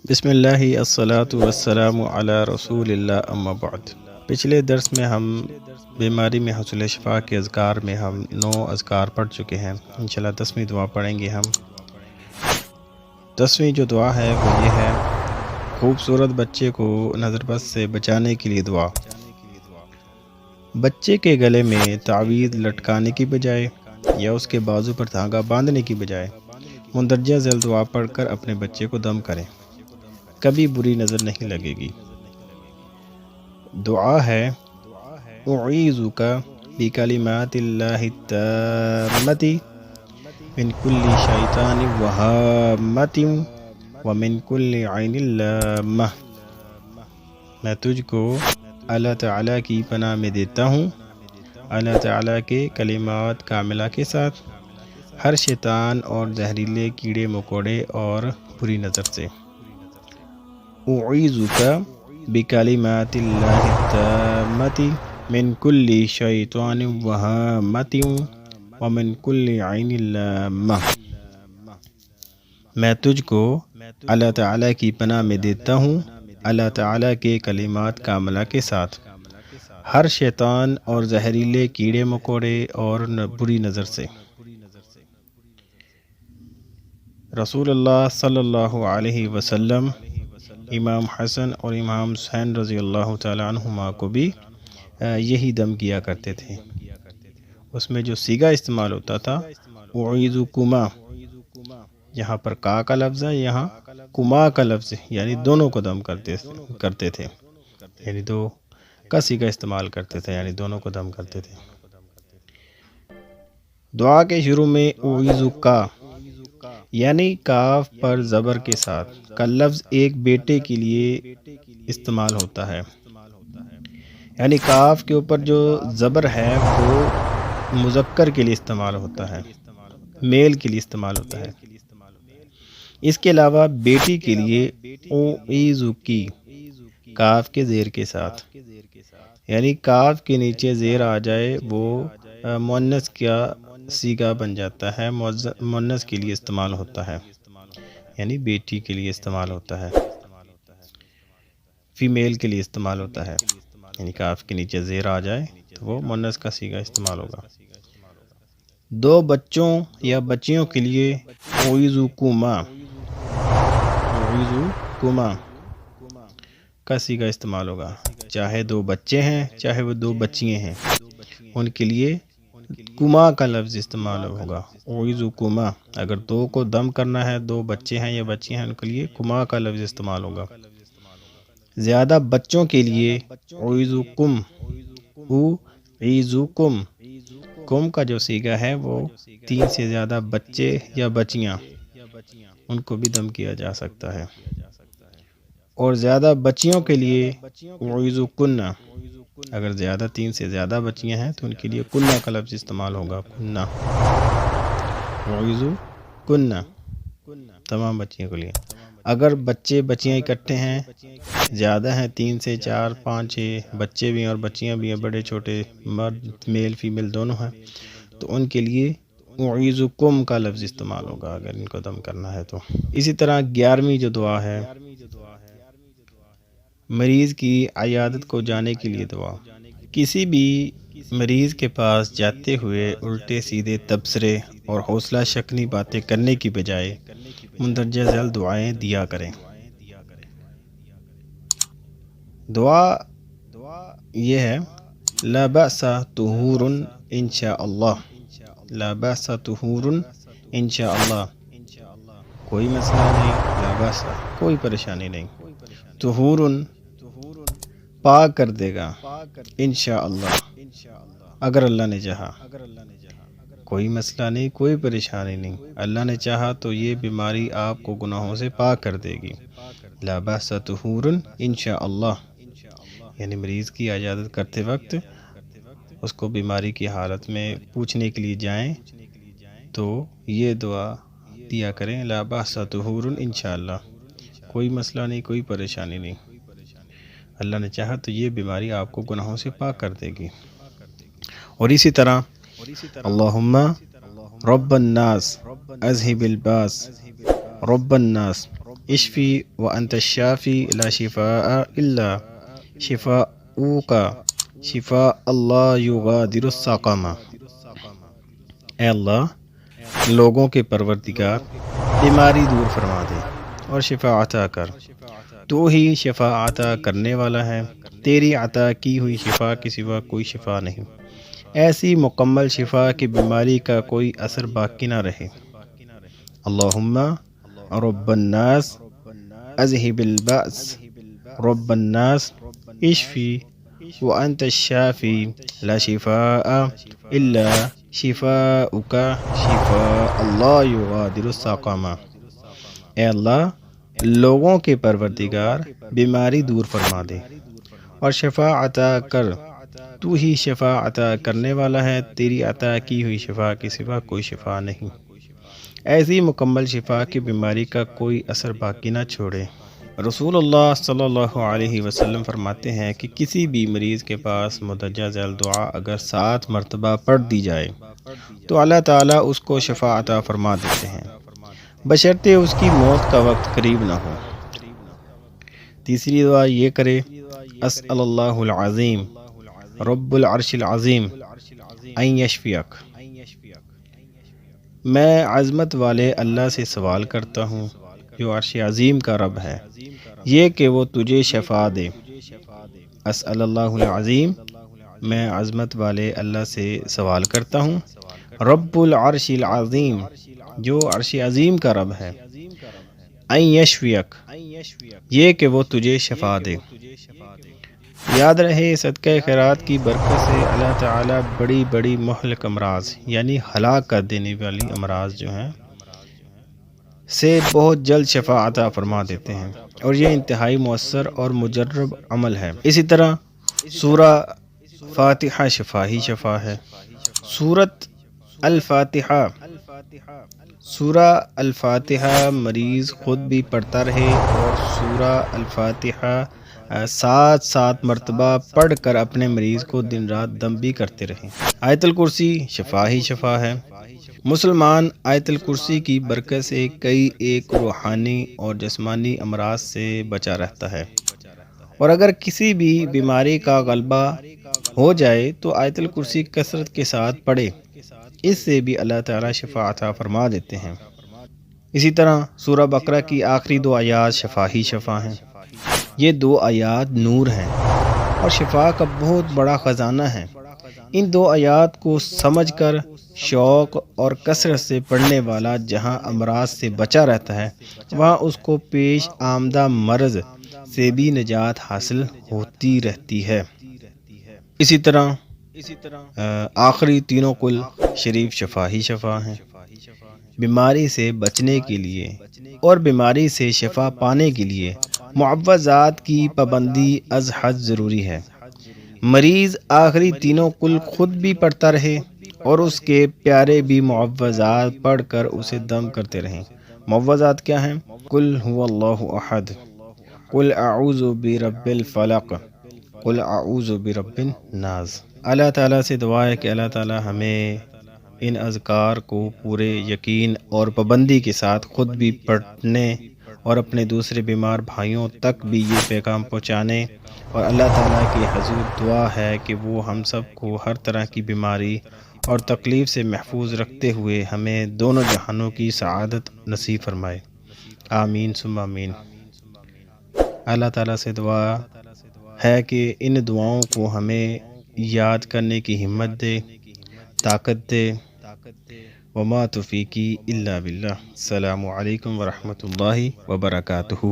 بسم اللہ الصلاۃ والسلام علی رسول اللہ اما بعد۔ پچھلے درس میں ہم بیماری میں حصول شفا کے اذکار میں ہم 9 اذکار پڑھ چکے ہیں۔ انشاءاللہ 10ویں دعا پڑھیں گے ہم۔ 10ویں جو دعا ہے وہ یہ ہے: خوبصورت بچے کو نظر بد سے بچانے کے لیے دعا۔ بچے کے گلے میں تعویذ لٹکانے کی بجائے یا اس کے بازو پر دھاگا باندھنے کی بجائے مندرجہ ذیل دعا پڑھ کر اپنے بچے کو دم کریں، کبھی بری نظر نہیں لگے گی۔ دعا ہے: اعیذک بکلمات اللہ التامۃ من کل شیطان وہامۃ ومن کل عین لامہ۔ میں تجھ کو اللہ تعالیٰ کی پناہ میں دیتا ہوں، اللہ تعالیٰ کے کلمات کاملہ کے ساتھ، ہر شیطان اور زہریلے کیڑے مکوڑے اور بری نظر سے۔ اعیذک بکلمات اللہ التامۃ من کل شیطان وہامۃ ومن کل عین لامہ۔ میں تجھ کو اللہ تعالیٰ کی پناہ میں دیتا ہوں، اللہ تعالیٰ کے کلمات کاملہ کے ساتھ، ہر شیطان اور زہریلے کیڑے مکوڑے اور بری نظر سے۔ رسول اللہ صلی اللہ علیہ وسلم امام حسن اور امام حسین رضی اللہ تعالیٰ عنہما کو بھی یہی دم کیا کرتے تھے۔ اس میں جو صیغہ استعمال ہوتا تھا اعیذکما، یہاں پر کا کا لفظ ہے، یہاں کما کا لفظ ہے، یعنی دونوں کو دم کرتے تھے، یعنی دو کا صیغہ استعمال کرتے تھے، یعنی دونوں کو دم کرتے تھے۔ دعا کے شروع میں اعیذکا یعنی کاف پر زبر کے ساتھ کا لفظ ایک بیٹے کے لیے استعمال ہوتا ہے، یعنی کاف کے اوپر جو زبر ہے وہ مذکر کے لیے استعمال ہوتا ہے، میل کے لیے استعمال ہوتا ہے۔ اس کے علاوہ بیٹی کے لیے اعیذکی کاف کے زیر کے ساتھ، یعنی کاف کے نیچے زیر آ جائے وہ مؤنث کا صیغہ بن جاتا ہے، مؤنث کے لیے استعمال ہوتا ہے، یعنی بیٹی کے لیے استعمال ہوتا ہے، فیمیل کے لیے استعمال ہوتا ہے، یعنی کاف کے نیچے زیر آ جائے تو وہ مؤنث کا صیغہ استعمال ہوگا۔ دو بچوں یا بچیوں کے لیے اعیذکما کا صیغہ استعمال ہوگا، چاہے دو بچے ہیں چاہے وہ دو بچیاں ہیں، ان کے لیے کما کا لفظ استعمال ہوگا۔ اعیذکما اگر دو کو دم کرنا ہے، دو بچے ہیں یا بچیاں ہیں، ان کے لیے کما کا لفظ استعمال ہوگا۔ زیادہ بچوں کے لیے اعیذکم، کم کا جو صیغہ ہے وہ 3 سے زیادہ بچے یا بچیاں، ان کو بھی دم کیا جا سکتا ہے۔ اور زیادہ بچیوں کے لیے اعیذکن، اگر زیادہ 3 سے زیادہ بچیاں ہیں تو ان کے لیے کنہ کا لفظ استعمال ہوگا، کنہ، اعیذکن تمام بچیوں کے لیے۔ اگر بچے بچیاں اکٹھے ہیں، زیادہ ہیں، 3 سے 4 5 6 بچے بھی ہیں اور بچیاں بھی ہیں، بڑے چھوٹے، مرد میل فیمیل دونوں ہیں، تو ان کے لیے اعیذکم کا لفظ استعمال ہوگا اگر ان کو دم کرنا ہے تو۔ اسی طرح 11ویں جو دعا ہے، مریض کی عیادت کو جانے کے لیے دعا۔ کسی بھی مریض کے پاس جاتے ہوئے الٹے سیدھے تبصرے اور حوصلہ شکنی باتیں کرنے کی بجائے مندرجہ ذیل دعائیں دیا کریں۔ دعا یہ ہے: لا بأس طہور انشاء اللہ، لا بأس طہور انشاء اللہ، کوئی مسئلہ نہیں، لا بأس کوئی پریشانی نہیں، طہور پاک کر دے گا، انشاء اللہ اگر اللہ نے چاہا، کوئی مسئلہ نہیں، کوئی پریشانی نہیں، اللہ نے چاہا تو یہ بیماری آپ کو گناہوں سے پاک کر دے گی۔ لا بأس طہور انشاء اللہ، یعنی مریض کی عیادت کرتے وقت اس کو بیماری کی حالت میں پوچھنے کے لیے جائیں تو یہ دعا دیا کریں: لا بأس طہور انشاء اللہ، کوئی مسئلہ نہیں، کوئی پریشانی نہیں، اللہ نے چاہا تو یہ بیماری آپ کو گناہوں سے پاک کر دے گی۔ اور اسی طرح اللہم رب الناس اذہب الباس رب الناس اشفی وانت الشافی لا شفاء الا شفاؤک شفاء اللہ یغادر السقما۔ اے اللہ، لوگوں کے پروردگار، بیماری دور فرما دے اور شفا عطا کر۔ تو ہی شفا عطا کرنے والا ہے، تیری عطا کی ہوئی شفا کے سوا کوئی شفا نہیں، ایسی مکمل شفا کہ بیماری کا کوئی اثر باقی نہ رہے۔ اللہم رب الناس اذہب البأس رب الناس اشفی وانت الشافی لا شفاء الا شفاؤک شفاء اللہ یغادر السقما۔ اے اللہ، لوگوں کے پروردگار، بیماری دور فرما دے اور شفا عطا کر۔ تو ہی شفا عطا کرنے والا ہے، تیری عطا کی ہوئی شفا کے سوا کوئی شفا نہیں، ایسی مکمل شفا کہ بیماری کا کوئی اثر باقی نہ چھوڑے۔ رسول اللہ صلی اللہ علیہ وسلم فرماتے ہیں کہ کسی بھی مریض کے پاس مندرجہ ذیل دعا اگر 7 مرتبہ پڑھ دی جائے تو اللہ تعالیٰ اس کو شفا عطا فرما دیتے ہیں، بشرطے اس کی موت کا وقت قریب نہ ہو۔ تیسری دعا یہ کرے، اسأل اللہ العظیم رب العرش العظیم ان یشفیک، میں عظمت والے اللہ سے سوال کرتا ہوں جو عرش عظیم کا رب ہے، یہ کہ وہ تجھے شفا دے۔ اسأل اللہ العظیم، میں عظمت والے اللہ سے سوال کرتا ہوں، رب العرش العظیم، جو عرش عظیم کا رب ہے، ان یشفیک، یہ کہ وہ تجھے شفا دے۔ یاد رہے، صدقہ خیرات کی برکت سے اللہ تعالیٰ بڑی بڑی مہلک امراض یعنی ہلاک کر دینے والی امراض جو ہیں سے بہت جلد شفا عطا فرما دیتے ہیں، اور یہ انتہائی مؤثر اور مجرب عمل ہے۔ اسی طرح سورہ فاتحہ شفا ہی شفا ہے۔ سورۃ الفاتحہ، سورہ الفاتحہ مریض خود بھی پڑھتا رہے اور سورہ الفاتحہ 7 مرتبہ پڑھ کر اپنے مریض کو دن رات دم بھی کرتے رہیں۔ آیت الکرسی شفا ہی شفا ہے۔ مسلمان آیت الکرسی کی برکت سے کئی ایک روحانی اور جسمانی امراض سے بچا رہتا ہے، اور اگر کسی بھی بیماری کا غلبہ ہو جائے تو آیت الکرسی کثرت کے ساتھ پڑھے، اس سے بھی اللہ تعالیٰ شفا عطا فرما دیتے ہیں۔ اسی طرح سورہ بقرہ کی آخری 2 آیات شفا ہی شفا ہیں۔ یہ 2 آیات نور ہیں اور شفا کا بہت بڑا خزانہ ہے۔ ان 2 آیات کو سمجھ کر شوق اور کثرت سے پڑھنے والا جہاں امراض سے بچا رہتا ہے، وہاں اس کو پیش آمدہ مرض سے بھی نجات حاصل ہوتی رہتی ہے۔ اسی طرح آخری تینوں قل شریف شفا ہی شفا ہیں۔ بیماری سے بچنے کے لیے اور بیماری سے شفا پانے کے لیے معوذات کی پابندی از حد ضروری ہے۔ مریض آخری تینوں قل خود بھی پڑھتا رہے اور اس کے پیارے بھی معوذات پڑھ کر اسے دم کرتے رہیں۔ معوذات کیا ہیں؟ قل هو اللہ احد، قل اعوذ برب الفلق، قل اعوذ برب الناس۔ اللہ تعالیٰ سے دعا ہے کہ اللہ تعالیٰ ہمیں ان اذکار کو پورے یقین اور پابندی کے ساتھ خود بھی پڑھنے اور اپنے دوسرے بیمار بھائیوں تک بھی یہ پیغام پہنچانے، اور اللہ تعالیٰ کی حضور دعا ہے کہ وہ ہم سب کو ہر طرح کی بیماری اور تکلیف سے محفوظ رکھتے ہوئے ہمیں دونوں جہانوں کی سعادت نصیب فرمائے۔ آمین ثم آمین۔ اللہ تعالیٰ سے دعا ہے کہ ان دعاؤں کو ہمیں یاد کرنے کی ہمت دے، طاقت دے۔ وما توفیقی الا باللہ۔ السلام علیکم ورحمۃ اللہ وبرکاتہ۔